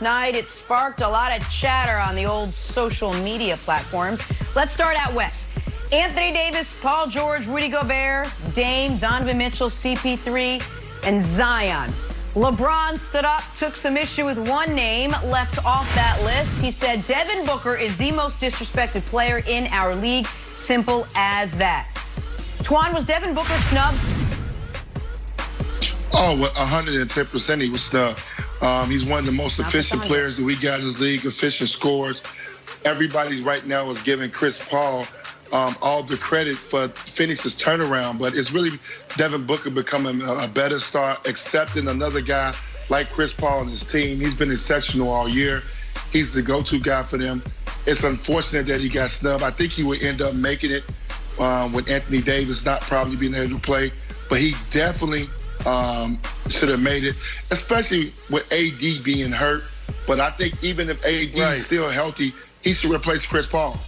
Night, it sparked a lot of chatter on the old social media platforms. Let's start out west. Anthony Davis, Paul George, Rudy Gobert, Dame, Donovan Mitchell, CP3, and Zion. LeBron stood up, took some issue with one name left off that list. He said Devin Booker is the most disrespected player in our league. Simple as that. Twan, was Devin Booker snubbed? Oh, 110% he was snubbed. He's one of the most efficient players that we got in this league, efficient scores. Everybody right now is giving Chris Paul all the credit for Phoenix's turnaround, but it's really Devin Booker becoming a better star, accepting another guy like Chris Paul and his team. He's been exceptional all year. He's the go-to guy for them. It's unfortunate that he got snubbed. I think he would end up making it with Anthony Davis not probably being able to play, but he definitely should have made it, especially with AD being hurt. But I think even if AD is still healthy, he should replace Chris Paul.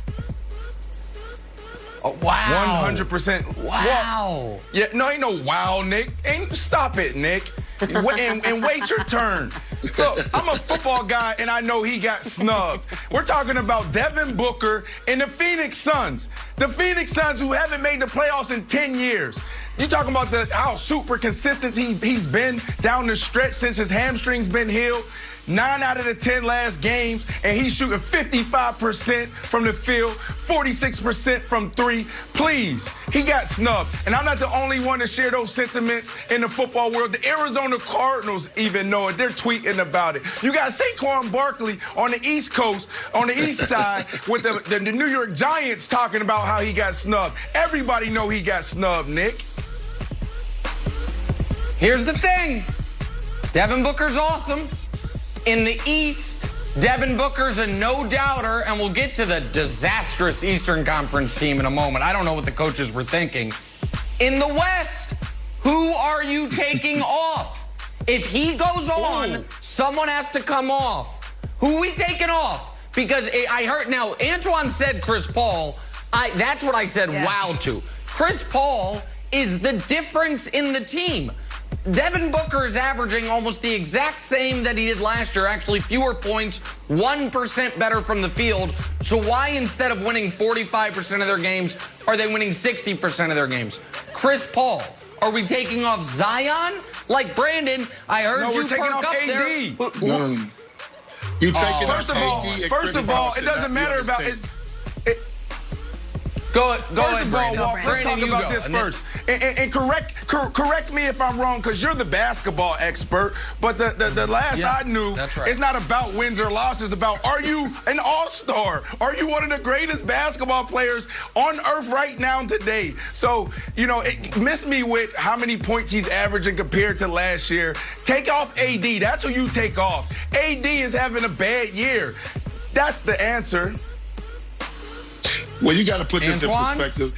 Oh, wow. 100%. Wow. Yeah, no, ain't no wow, Nick. Stop it, Nick. And wait your turn. Look, I'm a football guy, and I know he got snubbed. We're talking about Devin Booker and the Phoenix Suns. The Phoenix Suns who haven't made the playoffs in 10 years. You talking about how super consistent he's been down the stretch since his hamstring's been healed. 9 out of the 10 last games, and he's shooting 55% from the field, 46% from three. Please, he got snubbed. And I'm not the only one to share those sentiments in the football world. The Arizona Cardinals even know it. They're tweeting about it. You got Saquon Barkley on the East Coast, on the East side, with the New York Giants talking about how he got snubbed. Everybody know he got snubbed, Nick. Here's the thing. Devin Booker's awesome. In the East, Devin Booker's a no-doubter, and we'll get to the disastrous Eastern Conference team in a moment. I don't know what the coaches were thinking. In the West, who are you taking off? If he goes on, someone has to come off. Who are we taking off? Because I heard, now, Antoine said Chris Paul. That's what I said wow to. Chris Paul is the difference in the team. Devin Booker is averaging almost the exact same that he did last year, actually fewer points, 1% better from the field. So why, instead of winning 45% of their games, are they winning 60% of their games? Chris Paul, are we taking off Zion? Like Brandon, I heard you perk up there. You taking First of all, it doesn't matter about it. Go ahead, Brandon. Let's talk about this first. And correct me if I'm wrong, because you're the basketball expert. But the last I knew, it's not about wins or losses. It's about, are you an all-star? Are you one of the greatest basketball players on earth right now today? So, miss me with how many points he's averaging compared to last year. Take off AD. That's who you take off. AD is having a bad year. That's the answer. Well, you got to put this in perspective.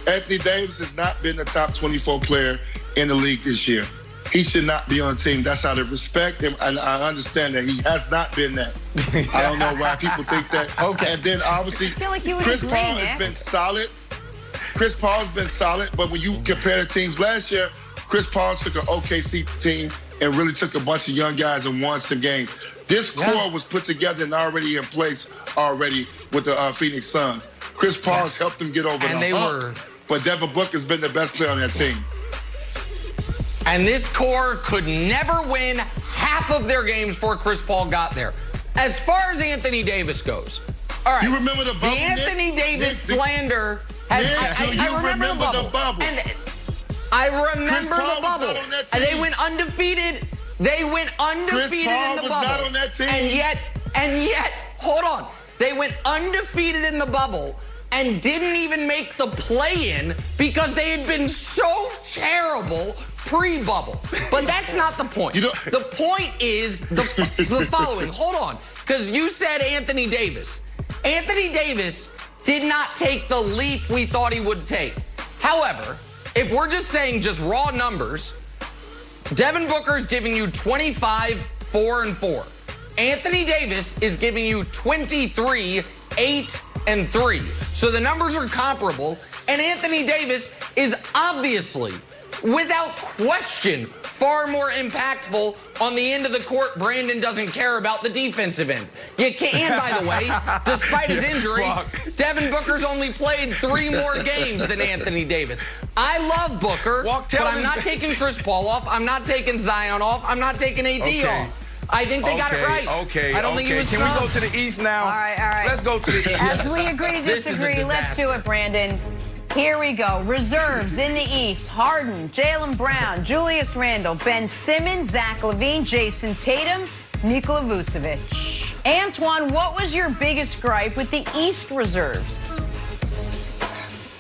Anthony Davis has not been the top 24 player in the league this year. He should not be on the team. That's out of respect, and I understand that he has not been that. I don't know why people think that. Okay. And then obviously, Chris Paul has been solid. Chris Paul's been solid, but when you compare the teams last year, Chris Paul took an OKC team and really took a bunch of young guys and won some games. This core was put together and already in place with the Phoenix Suns. Chris Paul's helped them get over the hump, but Devin Booker's been the best player on that team. And this core could never win half of their games before Chris Paul got there. As far as Anthony Davis goes, all right. You remember the bubble, the Anthony Davis slander. I remember the bubble. And I remember the bubble. And they went undefeated. They went undefeated in the bubble. Chris Paul was not on that team. And yet, hold on. They went undefeated in the bubble and didn't even make the play-in because they had been so terrible pre-bubble. But that's not the point. The point is the following. Hold on. Because you said Anthony Davis. Anthony Davis did not take the leap we thought he would take. However, if we're just saying just raw numbers, Devin Booker is giving you 25, 4, and 4. Anthony Davis is giving you 23, 8, and 3. So the numbers are comparable, and Anthony Davis is obviously, without question, far more impactful on the end of the court. Brandon doesn't care about the defensive end. You can't, and by the way, despite his injury, Devin Booker's only played 3 more games than Anthony Davis. I love Booker, but I'm not taking Chris Paul off. I'm not taking Zion off. I'm not taking AD off. I think they got it right. I don't think he was Can we go to the East now? All right. Let's go to the East. As we agree to disagree, let's do it, Brandon. Here we go. Reserves in the East: Harden, Jaylen Brown, Julius Randle, Ben Simmons, Zach LaVine, Jason Tatum, Nikola Vucevic. Antoine, what was your biggest gripe with the East reserves?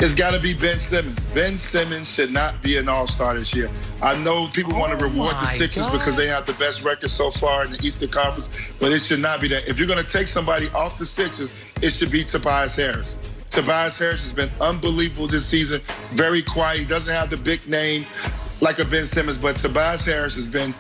It's got to be Ben Simmons. Ben Simmons should not be an all-star this year. I know people want to reward the Sixers because they have the best record so far in the Eastern Conference, but it should not be that. If you're going to take somebody off the Sixers, it should be Tobias Harris. Tobias Harris has been unbelievable this season, very quiet. He doesn't have the big name like a Ben Simmons, but Tobias Harris has been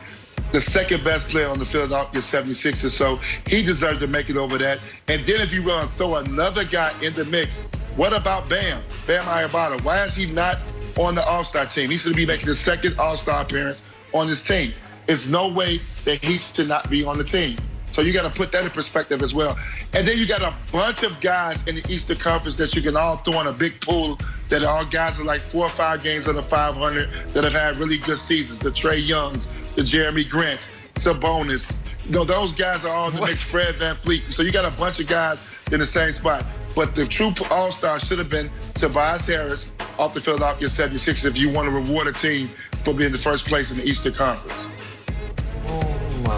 the second best player on the Philadelphia 76ers, so he deserves to make it over that. And then if you want to throw another guy in the mix, what about Bam Adebayo? Why is he not on the All-Star team? He should be making his second All-Star appearance on his team. There's no way that he should not be on the team. So you got to put that in perspective as well. And then you got a bunch of guys in the Eastern Conference that you can all throw in a big pool that are all guys that are like 4 or 5 games under 500 that have had really good seasons. The Trae Youngs, the Jeremy Grants, Sabonis. You know, those guys are all in the mix. Fred VanVleet. So you got a bunch of guys in the same spot. But the true All-Star should have been Tobias Harris off the Philadelphia 76ers if you want to reward a team for being the first place in the Eastern Conference.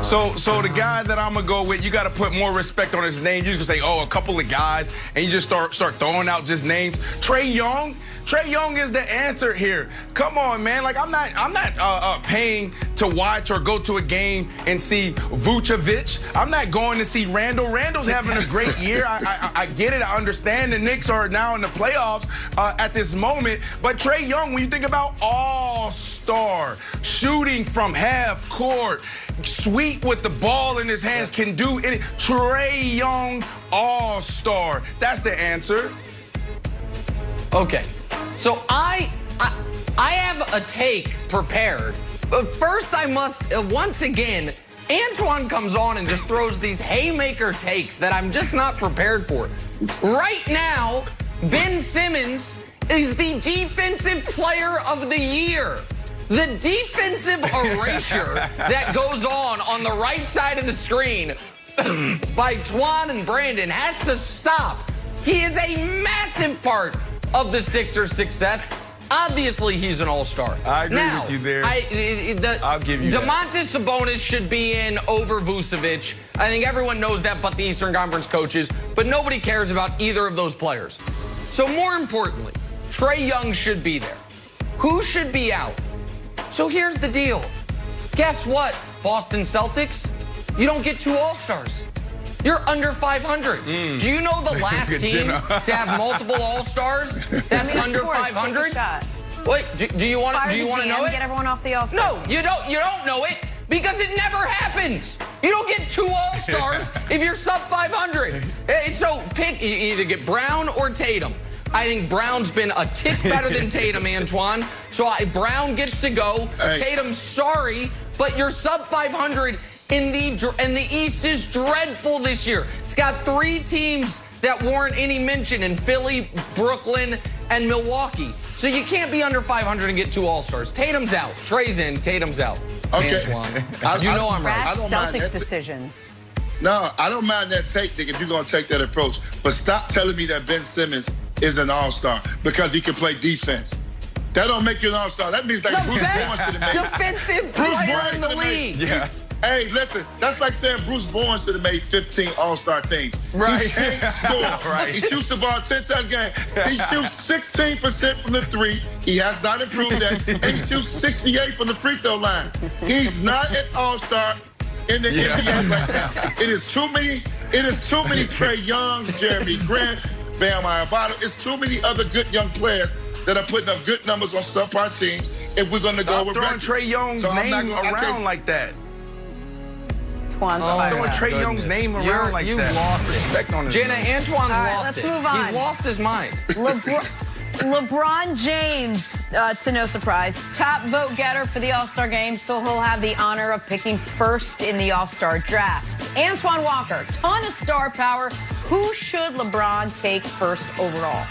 So the guy that I'm going to go with, you got to put more respect on his name. You just say, oh, a couple of guys, and you just start throwing out just names. Trae Young is the answer here. Come on, man. Like, I'm not paying to watch or go to a game and see Vucevic. I'm not going to see Randle. Randle's having a great year. I get it. I understand the Knicks are now in the playoffs at this moment. But Trae Young, when you think about all-star, shooting from half court, sweet with the ball in his hands, can do it. Trae Young, all-star. That's the answer. Okay. So I have a take prepared, but first I must, once again, Antoine comes on and just throws these haymaker takes that I'm just not prepared for. Right now, Ben Simmons is the Defensive Player of the Year. The defensive erasure that goes on the right side of the screen by Twan and Brandon has to stop. He is a massive part of the Sixers' success. Obviously, he's an all-star. I agree with you there. I'll give you Domantas Sabonis should be in over Vucevic. I think everyone knows that but the Eastern Conference coaches, but nobody cares about either of those players. So more importantly, Trae Young should be there. Who should be out? So here's the deal. Guess what, Boston Celtics? You don't get 2 all-stars. You're under 500. Do you know the last team to have multiple all-stars that's under 500? Wait, do you want to know it? Get everyone off the all-star. No, you don't know it because it never happens. You don't get 2 all-stars if you're sub 500. So pick, you either get Brown or Tatum. I think Brown's been a tick better than Tatum, Antoine. So Brown gets to go. Hey. Tatum, sorry, but you're sub 500 in the East is dreadful this year. It's got 3 teams that warrant any mention in Philly, Brooklyn, and Milwaukee. So you can't be under 500 and get 2 all-stars. Tatum's out. Trey's in. Tatum's out. Okay. Antoine. You know I'm right. Rash Celtics decisions. No, I don't mind that take, Nick, if you're going to take that approach. But stop telling me that Ben Simmons is an all-star because he can play defense. That don't make you an all-star. That means like The Bruce Bowen best should have made. defensive player in the league. Yes. Hey, listen, that's like saying Bruce Bowen should have made 15 all-star teams. Right. He can't score. Right. He shoots the ball 10 times a game. He shoots 16% from the 3. He has not improved that. And he shoots 68 from the free throw line. He's not an all-star in the NBA right now. It is too many Trae Youngs, Jeremy Grants, Bam Adebayo. It's too many other good young players that are putting up good numbers on subpar teams if we're going to go with throwing Trae Young's name around like that. Twan's throwing Trae Young's name around like that. You've lost it. Respect on his Jenna, name. Antoine's All right, lost let's it. move on. He's lost his mind. LeBron James, to no surprise, top vote getter for the All-Star game, so he'll have the honor of picking first in the All-Star draft. Antoine Walker, ton of star power. Who should LeBron take first overall?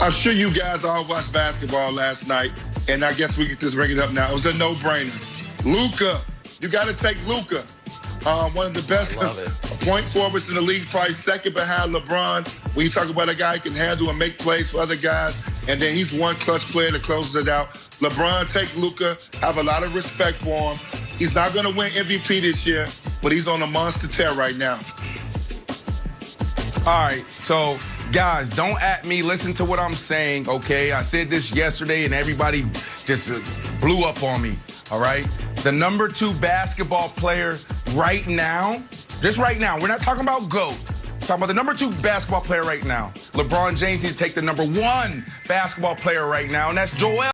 I'm sure you guys all watched basketball last night, and I guess we can just bring it up now. It was a no-brainer. Luka, you got to take Luka. One of the best point forwards in the league, probably second behind LeBron. When you talk about a guy who can handle and make plays for other guys, and then he's one clutch player that closes it out. LeBron, take Luka, have a lot of respect for him. He's not going to win MVP this year, but he's on a monster tear right now. All right, so guys, don't at me. Listen to what I'm saying, okay? I said this yesterday, and everybody just blew up on me, all right? The number 2 basketball player right now, just right now, we're not talking about GOAT. We're talking about the number 2 basketball player right now. LeBron James needs to take the number 1 basketball player right now, and that's Joel